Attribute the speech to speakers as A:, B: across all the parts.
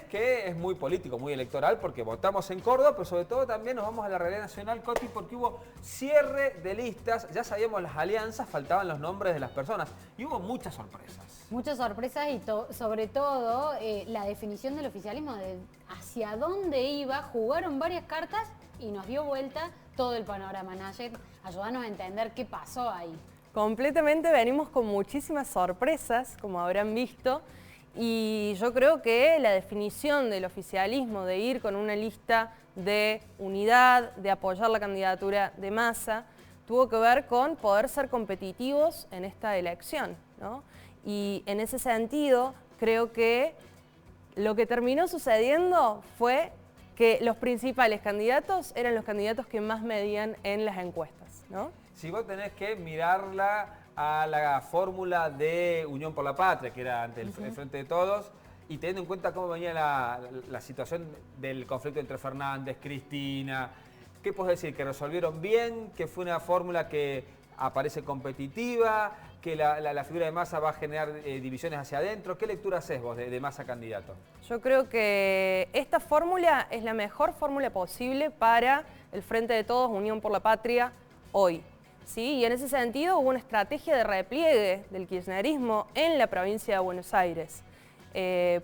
A: que es muy político, muy electoral, porque votamos en Córdoba, pero sobre todo también nos vamos a la realidad nacional, Coti, porque hubo cierre de listas, ya sabíamos las alianzas, faltaban los nombres de las personas y hubo muchas sorpresas.
B: Muchas sorpresas y sobre todo la definición del oficialismo de hacia dónde iba. Jugaron varias cartas y nos dio vuelta todo el panorama. Nayet, ayúdanos a entender qué pasó ahí.
C: Completamente venimos con muchísimas sorpresas, como habrán visto, y yo creo que la definición del oficialismo de ir con una lista de unidad, de apoyar la candidatura de Massa, tuvo que ver con poder ser competitivos en esta elección, ¿no? Y en ese sentido, creo que lo que terminó sucediendo fue que los principales candidatos eran los candidatos que más medían en las encuestas, ¿no?
A: Si vos tenés que mirarla a la fórmula de Unión por la Patria, que era ante el Frente de Todos, y teniendo en cuenta cómo venía la situación del conflicto entre Fernández, Cristina, ¿qué podés decir? ¿Que resolvieron bien? ¿Que fue una fórmula que aparece competitiva? ¿Que la figura de Massa va a generar divisiones hacia adentro? ¿Qué lectura haces vos de Massa candidato?
C: Yo creo que esta fórmula es la mejor fórmula posible para el Frente de Todos, Unión por la Patria, hoy. ¿Sí? Y en ese sentido hubo una estrategia de repliegue del kirchnerismo en la provincia de Buenos Aires.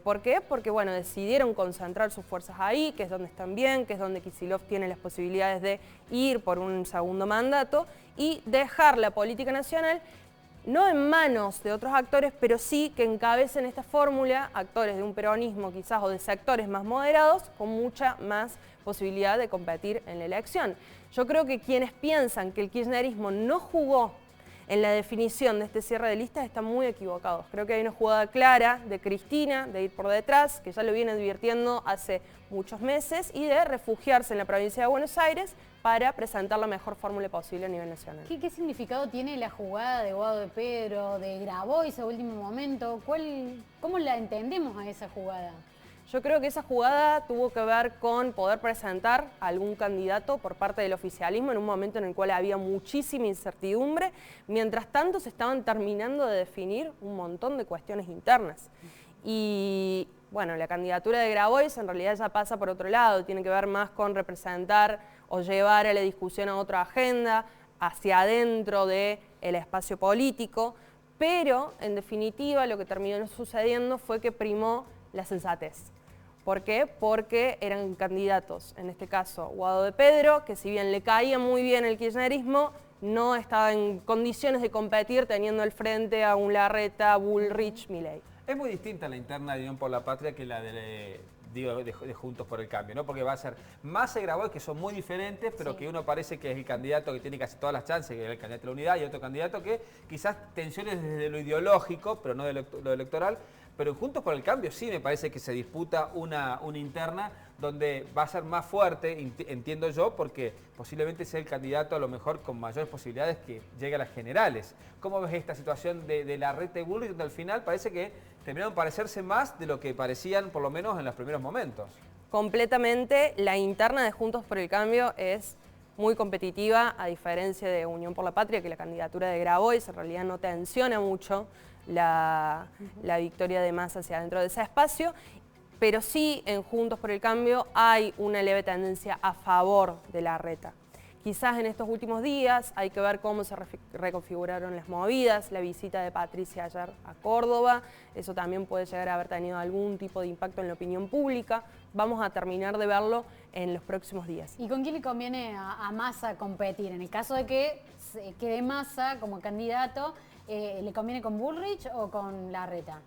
C: ¿Por qué? Porque bueno, decidieron concentrar sus fuerzas ahí, que es donde están bien, que es donde Kicillof tiene las posibilidades de ir por un segundo mandato y dejar la política nacional no en manos de otros actores, pero sí que encabecen esta fórmula actores de un peronismo quizás o de sectores más moderados con mucha más posibilidad de competir en la elección. Yo creo que quienes piensan que el kirchnerismo no jugó en la definición de este cierre de listas están muy equivocados. Creo que hay una jugada clara de Cristina, de ir por detrás, que ya lo viene advirtiendo hace muchos meses, y de refugiarse en la provincia de Buenos Aires para presentar la mejor fórmula posible a nivel nacional.
B: ¿Qué significado tiene la jugada de Guado de Pedro, de Grabois a último momento? ¿Cómo la entendemos a esa jugada?
C: Yo creo que esa jugada tuvo que ver con poder presentar a algún candidato por parte del oficialismo en un momento en el cual había muchísima incertidumbre. Mientras tanto, se estaban terminando de definir un montón de cuestiones internas. Y bueno, la candidatura de Grabois en realidad ya pasa por otro lado, tiene que ver más con representar o llevar a la discusión a otra agenda, hacia adentro del espacio político, pero en definitiva lo que terminó sucediendo fue que primó la sensatez. ¿Por qué? Porque eran candidatos, en este caso Guado de Pedro, que si bien le caía muy bien el kirchnerismo, no estaba en condiciones de competir teniendo al frente a un Larreta, Bullrich, Milei.
A: Es muy distinta la interna de Unión por la Patria que la de Juntos por el Cambio, ¿no? Porque va a ser Massa y Grabois, que son muy diferentes, pero sí, que uno parece que es el candidato que tiene casi todas las chances, que es el candidato de la unidad, y otro candidato que quizás tensiones desde lo ideológico, pero no de lo electoral. Pero en Juntos por el Cambio sí me parece que se disputa una interna donde va a ser más fuerte, entiendo yo, porque posiblemente sea el candidato a lo mejor con mayores posibilidades que llegue a las generales. ¿Cómo ves esta situación de Larreta y Bullrich, donde al final parece que terminaron parecerse más de lo que parecían por lo menos en los primeros momentos?
C: Completamente, la interna de Juntos por el Cambio es muy competitiva, a diferencia de Unión por la Patria, que la candidatura de Grabois en realidad no tensiona mucho la victoria de Massa hacia dentro de ese espacio, pero sí en Juntos por el Cambio hay una leve tendencia a favor de Larreta. Quizás en estos últimos días hay que ver cómo se reconfiguraron las movidas, la visita de Patricia ayer a Córdoba, eso también puede llegar a haber tenido algún tipo de impacto en la opinión pública. Vamos a terminar de verlo en los próximos días.
B: ¿Y con quién le conviene a Massa competir? En el caso de que se quede Massa como candidato, ¿le conviene con Bullrich o con Larreta?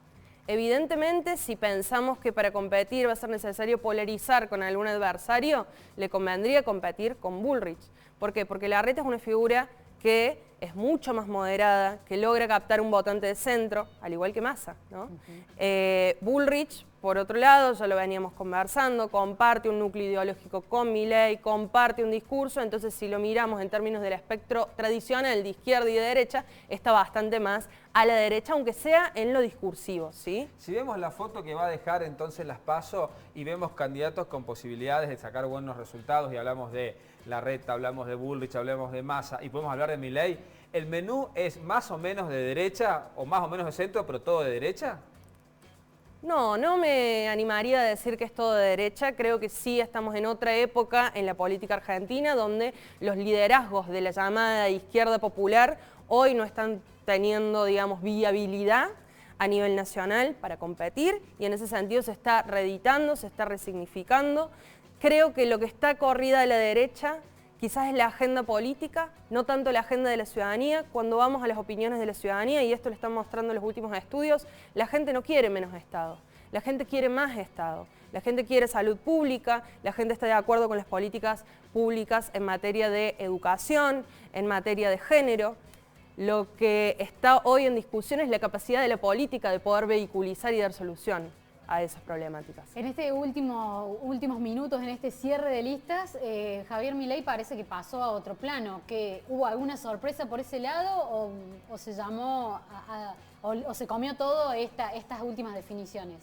C: Evidentemente, si pensamos que para competir va a ser necesario polarizar con algún adversario, le convendría competir con Bullrich. ¿Por qué? Porque Larreta es una figura que es mucho más moderada, que logra captar un votante de centro, al igual que Massa, ¿no? Bullrich, por otro lado, ya lo veníamos conversando, comparte un núcleo ideológico con Milei, comparte un discurso, entonces si lo miramos en términos del espectro tradicional de izquierda y de derecha, está bastante más a la derecha, aunque sea en lo discursivo, ¿sí?
A: Si vemos la foto que va a dejar entonces las PASO y vemos candidatos con posibilidades de sacar buenos resultados, y hablamos de Larreta, hablamos de Bullrich, hablamos de Massa y podemos hablar de Milei, ¿el menú es más o menos de derecha o más o menos de centro, pero todo de derecha?
C: No me animaría a decir que es todo de derecha. Creo que sí estamos en otra época en la política argentina donde los liderazgos de la llamada izquierda popular hoy no están teniendo, digamos, viabilidad a nivel nacional para competir y en ese sentido se está reeditando, se está resignificando. Creo que lo que está corrida de la derecha quizás es la agenda política, no tanto la agenda de la ciudadanía. Cuando vamos a las opiniones de la ciudadanía, y esto lo están mostrando los últimos estudios, la gente no quiere menos Estado, la gente quiere más Estado, la gente quiere salud pública, la gente está de acuerdo con las políticas públicas en materia de educación, en materia de género. Lo que está hoy en discusión es la capacidad de la política de poder vehiculizar y dar solución a esas problemáticas.
B: En este últimos minutos, en este cierre de listas, Javier Milei parece que pasó a otro plano. ¿Que hubo alguna sorpresa por ese lado o se llamó o se comió todo estas últimas definiciones?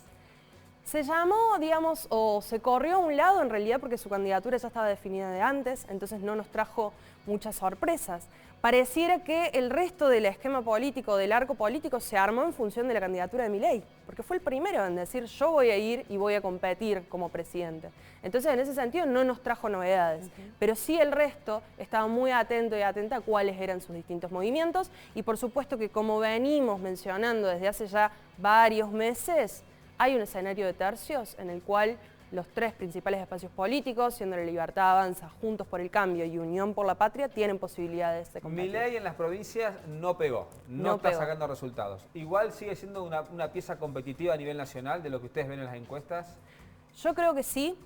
C: Se llamó, digamos, o se corrió a un lado en realidad porque su candidatura ya estaba definida de antes, entonces no nos trajo muchas sorpresas. Pareciera que el resto del esquema político, del arco político, se armó en función de la candidatura de Milei, porque fue el primero en decir yo voy a ir y voy a competir como presidente. Entonces en ese sentido no nos trajo novedades, pero sí el resto estaba muy atento y atenta a cuáles eran sus distintos movimientos y por supuesto que como venimos mencionando desde hace ya varios meses, hay un escenario de tercios en el cual los tres principales espacios políticos, siendo La Libertad Avanza, Juntos por el Cambio y Unión por la Patria, tienen posibilidades de competir.
A: Milei en las provincias no pegó, no está sacando resultados. Igual sigue siendo una pieza competitiva a nivel nacional de lo que ustedes ven en las encuestas.
C: Yo creo que sí,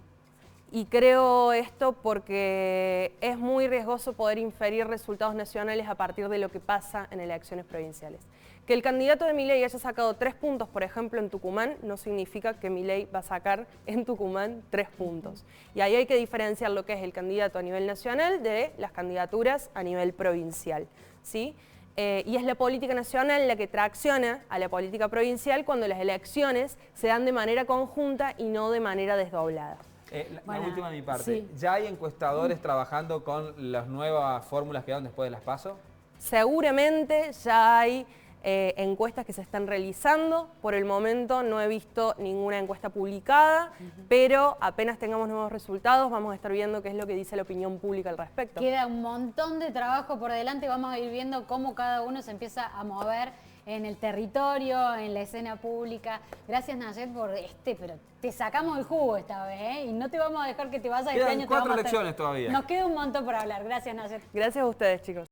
C: y creo esto porque es muy riesgoso poder inferir resultados nacionales a partir de lo que pasa en elecciones provinciales. Que el candidato de Milei haya sacado 3 puntos, por ejemplo, en Tucumán, no significa que Milei va a sacar en Tucumán 3 puntos. Y ahí hay que diferenciar lo que es el candidato a nivel nacional de las candidaturas a nivel provincial, ¿sí? Y es la política nacional la que tracciona a la política provincial cuando las elecciones se dan de manera conjunta y no de manera desdoblada.
A: La última de mi parte,
B: sí.
A: ¿ya hay encuestadores trabajando con las nuevas fórmulas que dan después de las PASO?
C: Seguramente ya hay encuestas que se están realizando. Por el momento no he visto ninguna encuesta publicada, pero apenas tengamos nuevos resultados vamos a estar viendo qué es lo que dice la opinión pública al respecto.
B: Queda un montón de trabajo por delante, vamos a ir viendo cómo cada uno se empieza a mover en el territorio, en la escena pública. Gracias, Nayet, por pero te sacamos el jugo esta vez, ¿eh? Y no te vamos a dejar que te vayas este año.
A: Quedan 4 elecciones todavía.
B: Nos queda un montón por hablar. Gracias, Nayet.
C: Gracias a ustedes, chicos.